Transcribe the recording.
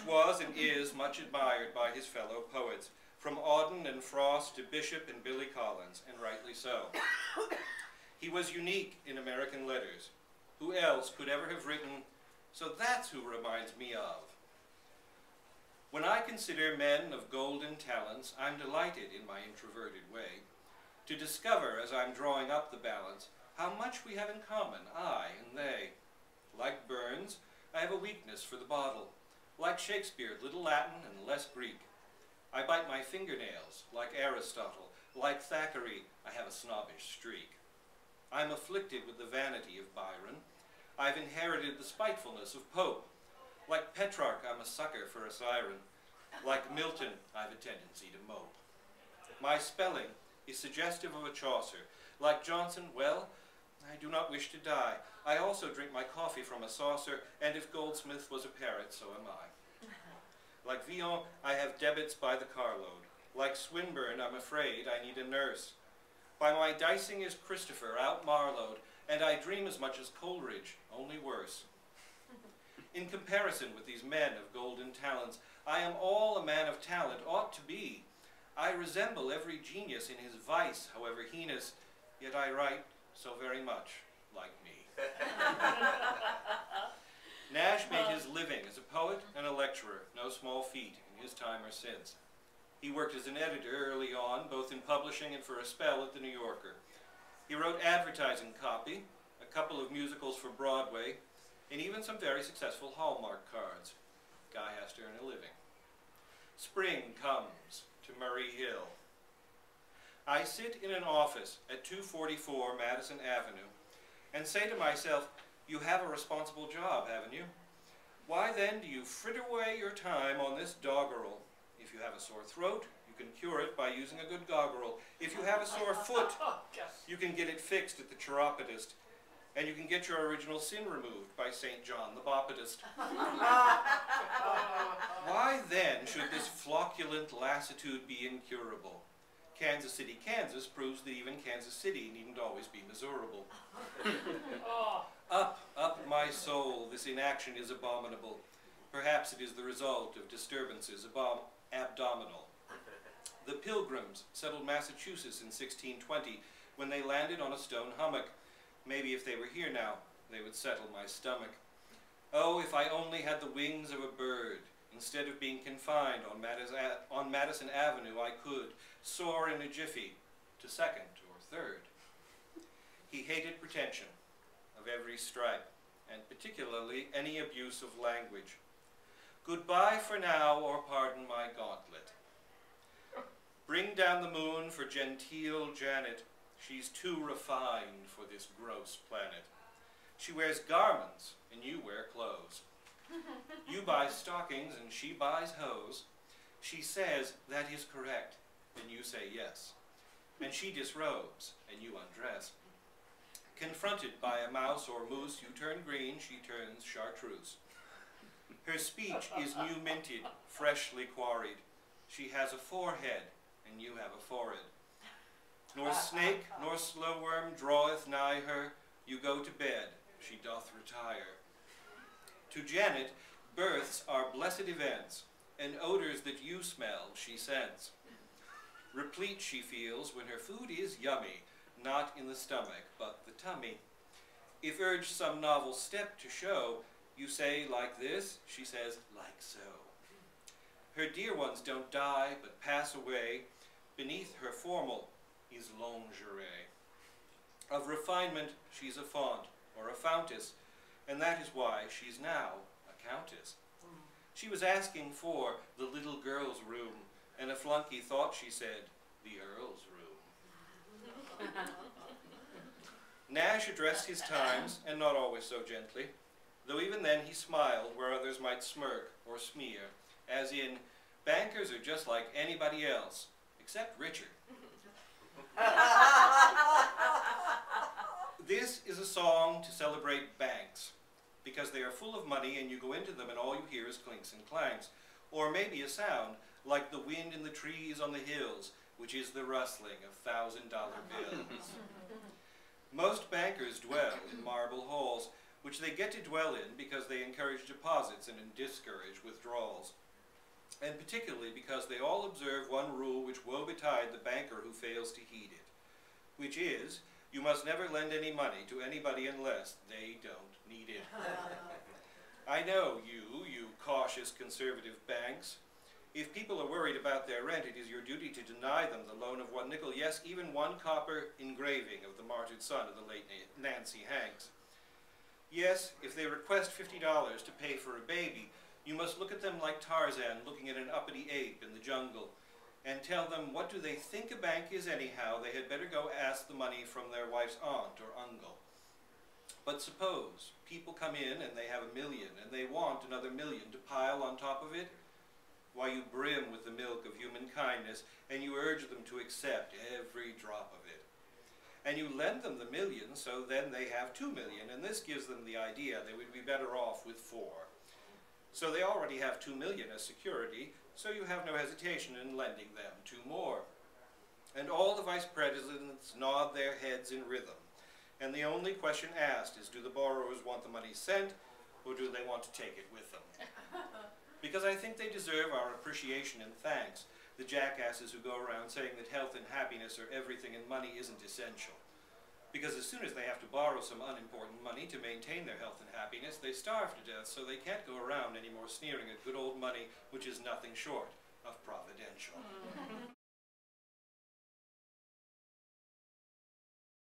was and is much admired by his fellow poets, from Auden and Frost to Bishop and Billy Collins, and rightly so. He was unique in American letters. Who else could ever have written, "So that's who reminds me of"? When I consider men of golden talents, I'm delighted in my introverted way to discover, as I'm drawing up the balance, how much we have in common, I and they. Like Burns, I have a weakness for the bottle. Like Shakespeare, little Latin and less Greek. I bite my fingernails, like Aristotle. Like Thackeray, I have a snobbish streak. I'm afflicted with the vanity of Byron. I've inherited the spitefulness of Pope. Like Petrarch, I'm a sucker for a siren. Like Milton, I've a tendency to mope. My spelling is suggestive of a Chaucer. Like Johnson, well, I do not wish to die. I also drink my coffee from a saucer, and if Goldsmith was a parrot, so am I. Like Villon, I have debits by the carload. Like Swinburne, I'm afraid I need a nurse. By my dicing is Christopher out Marlowe, and I dream as much as Coleridge, only worse. In comparison with these men of golden talents, I am all a man of talent ought to be. I resemble every genius in his vice, however heinous, yet I write so very much like me. Nash made his living as a poet and a lecturer, no small feat in his time or since. He worked as an editor early on, both in publishing and for a spell at the New Yorker. He wrote advertising copy, a couple of musicals for Broadway, and even some very successful Hallmark cards. Guy has to earn a living. Spring comes to Murray Hill. I sit in an office at 244 Madison Avenue and say to myself, you have a responsible job, haven't you? Why then do you fritter away your time on this doggerel? If you have a sore throat, you can cure it by using a good goggerel. If you have a sore foot, you can get it fixed at the chiropodist. And you can get your original sin removed by St. John the Baptist. Why then should this flocculent lassitude be incurable? Kansas City, Kansas proves that even Kansas City needn't always be miserable. Up, up my soul, this inaction is abominable. Perhaps it is the result of disturbances abdominal. The Pilgrims settled Massachusetts in 1620 when they landed on a stone hummock. Maybe if they were here now, they would settle my stomach. Oh, if I only had the wings of a bird. Instead of being confined on Madison Avenue, I could soar in a jiffy to second or third. He hated pretension of every stripe, and particularly any abuse of language. Goodbye for now, or pardon my gauntlet. Bring down the moon for genteel Janet. She's too refined for this gross planet. She wears garments, and you wear clothes. You buy stockings, and she buys hose. She says, that is correct, and you say yes. And she disrobes, and you undress. Confronted by a mouse or moose, you turn green, she turns chartreuse. Her speech is new minted, freshly quarried. She has a forehead, and you have a forehead. Nor snake, nor slow worm draweth nigh her. You go to bed, she doth retire. To Janet, births are blessed events, and odors that you smell she scents. Replete she feels when her food is yummy, not in the stomach, but the tummy. If urged some novel step to show, you say like this, she says like so. Her dear ones don't die, but pass away. Beneath her formal is lingerie. Of refinement, she's a font, or a fountess, and that is why she's now a countess. She was asking for the little girl's room, and a flunky thought she said, the earl's room. Nash addressed his times, and not always so gently, though even then he smiled where others might smirk or smear, as in, bankers are just like anybody else, except richer. This is a song to celebrate banks, because they are full of money and you go into them and all you hear is clinks and clanks, or maybe a sound like the wind in the trees on the hills, which is the rustling of $1,000 bills. Most bankers dwell in marble halls, which they get to dwell in because they encourage deposits and discourage withdrawals, and particularly because they all observe one rule which woe betide the banker who fails to heed it, which is, you must never lend any money to anybody unless they don't need it. I know you cautious conservative banks. If people are worried about their rent, it is your duty to deny them the loan of 1 nickel, yes, even 1 copper engraving of the martyred son of the late Nancy Hanks. Yes, if they request $50 to pay for a baby, you must look at them like Tarzan looking at an uppity ape in the jungle, and tell them what do they think a bank is anyhow, they had better go ask the money from their wife's aunt or uncle. But suppose people come in and they have $1 million and they want another $1 million to pile on top of it. Why, you brim with the milk of human kindness and you urge them to accept every drop of it. And you lend them the $1 million, so then they have $2 million, and this gives them the idea they would be better off with 4. So they already have $2 million as security, so you have no hesitation in lending them 2 more. And all the vice presidents nod their heads in rhythm. And the only question asked is, do the borrowers want the money sent, or do they want to take it with them? Because I think they deserve our appreciation and thanks, the jackasses who go around saying that health and happiness are everything and money isn't essential. Because as soon as they have to borrow some unimportant money to maintain their health and happiness, they starve to death, so they can't go around anymore sneering at good old money, which is nothing short of providential.